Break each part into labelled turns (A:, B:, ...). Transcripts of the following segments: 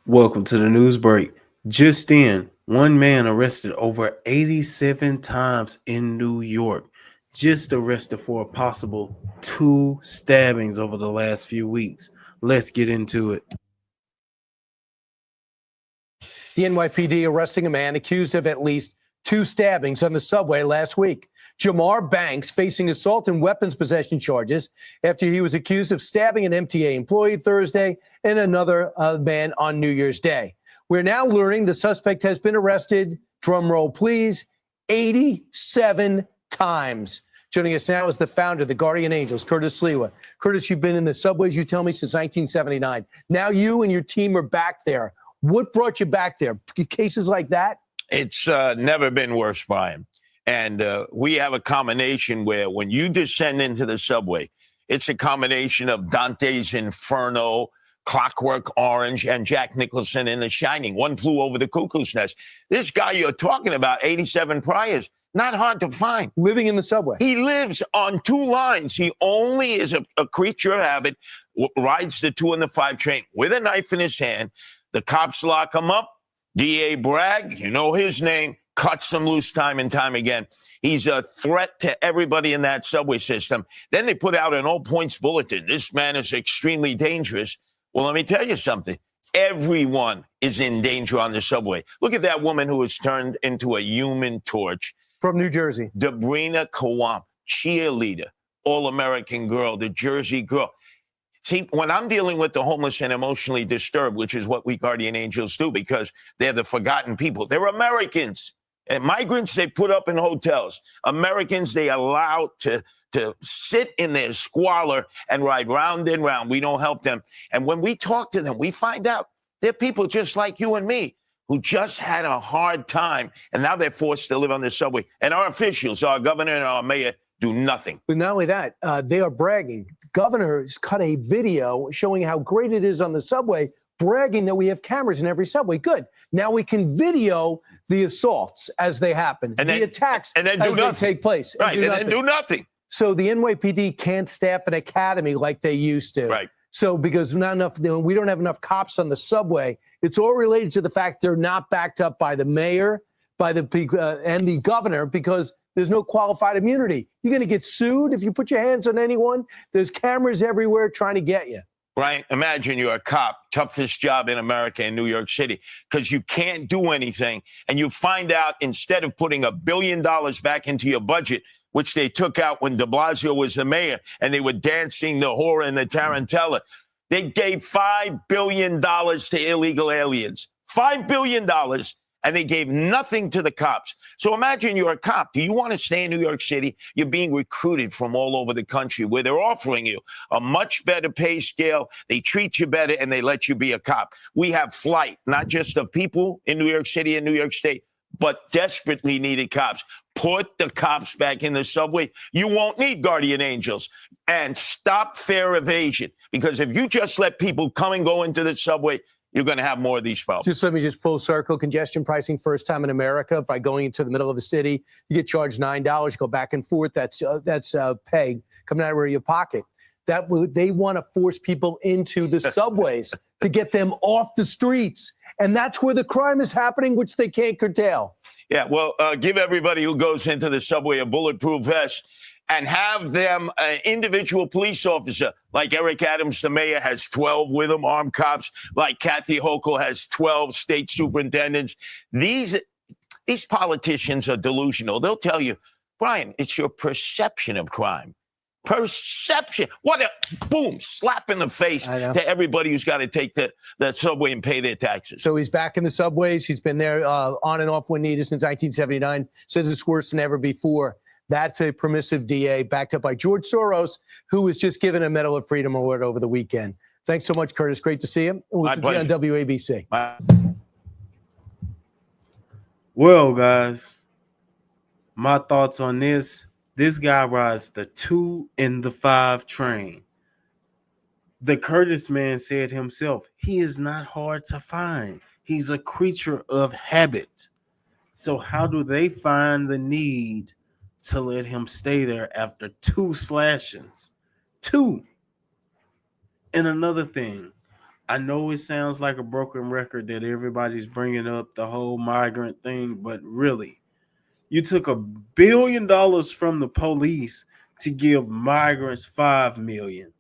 A: Welcome to the news break. Just in, one man arrested over 87 times in New York. Just arrested for a possible 2 stabbings over the last few weeks. Let's get into it.
B: The NYPD arresting a man accused of at least 2 stabbings on the subway last week. Jamar Banks facing assault and weapons possession charges after he was accused of stabbing an MTA employee Thursday and another man on New Year's Day. We're now learning the suspect has been arrested, drum roll please, 87 times. Joining us now is the founder of the Guardian Angels, Curtis Sliwa. Curtis, you've been in the subways, you tell me, since 1979. Now you and your team are back there. What brought you back there? Cases like that?
C: It's never been worse, Brian. And we have a combination where when you descend into the subway, it's a combination of Dante's Inferno, Clockwork Orange, and Jack Nicholson in The Shining. One Flew Over the Cuckoo's Nest. This guy you're talking about, 87 priors, not hard to find.
B: Living in the subway.
C: He lives on 2 lines. He only is a creature of habit, rides the 2 and the 5 train with a knife in his hand. The cops lock him up. D.A. Bragg, you know his name, cuts him loose time and time again. He's a threat to everybody in that subway system. Then they put out an all-points bulletin. This man is extremely dangerous. Well, let me tell you something. Everyone is in danger on the subway. Look at that woman who was turned into a human torch.
B: From New Jersey.
C: Debrina Kawam, cheerleader, all-American girl, the Jersey girl. See, when I'm dealing with the homeless and emotionally disturbed, which is what we Guardian Angels do because they're the forgotten people. They're Americans. And migrants, they put up in hotels. Americans, they allow to sit in their squalor and ride round and round. We don't help them. And when we talk to them, we find out they're people just like you and me who just had a hard time. And now they're forced to live on the subway. And our officials, our governor and our mayor, do nothing.
B: But not only that, they are bragging. Governors cut a video showing how great it is on the subway, bragging that we have cameras in every subway. Good. Now we can video the assaults as they happen, and the attacks
C: and then
B: as
C: they
B: take place.
C: Right, and then do nothing.
B: So the NYPD can't staff an academy like they used to.
C: Right.
B: So because not enough, we don't have enough cops on the subway. It's all related to the fact they're not backed up by the mayor, by the and the governor, because there's no qualified immunity. You're going to get sued if you put your hands on anyone. There's cameras everywhere trying to get you.
C: Right? Imagine you're a cop, toughest job in America in New York City, because you can't do anything. And you find out instead of putting $1 billion back into your budget, which they took out when de Blasio was the mayor and they were dancing the whore and the tarantella, they gave $5 billion to illegal aliens. $5 billion. And they gave nothing to the cops. So imagine you're a cop. Do you want to stay in New York City? You're being recruited from all over the country where they're offering you a much better pay scale. They treat you better and they let you be a cop. We have flight, not just of people in New York City and New York State, but desperately needed cops. Put the cops back in the subway. You won't need Guardian Angels. And stop fare evasion. Because if you just let people come and go into the subway, you're going to have more of these problems.
B: Just let me just full circle. Congestion pricing, first time in America. By going into the middle of a city, you get charged $9. Go back and forth. That's pay coming out of your pocket. They want to force people into the subways to get them off the streets. And that's where the crime is happening, which they can't curtail.
C: Yeah, well, give everybody who goes into the subway a bulletproof vest and have them an individual police officer, like Eric Adams, the mayor, has 12 with him, armed cops, like Kathy Hochul has 12 state superintendents. These politicians are delusional. They'll tell you, Brian, it's your perception of crime. Perception. What a boom, slap in the face to everybody who's got to take the subway and pay their taxes.
B: So he's back in the subways. He's been there on and off when needed since 1979. Says it's worse than ever before. That's a permissive DA backed up by George Soros, who was just given a Medal of Freedom award over the weekend. Thanks so much, Curtis. Great to see you. We'll see you on WABC.
A: Well, guys, my thoughts on this. This guy rides the 2 and the 5 train. The Curtis man said himself, he is not hard to find. He's a creature of habit. So how do they find the need to let him stay there after 2 slashings? 2. And another thing, I know it sounds like a broken record that everybody's bringing up the whole migrant thing, but really, you took $1 billion from the police to give migrants 5 million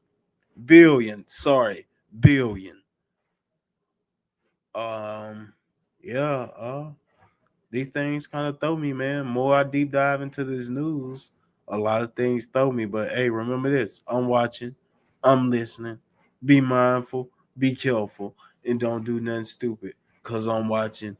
A: billion. Sorry, billion. Um, yeah. These things kind of throw me, man. More I deep dive into this news, a lot of things throw me. But hey, remember this: I'm watching, I'm listening. Be mindful, be careful, and don't do nothing stupid. Cause I'm watching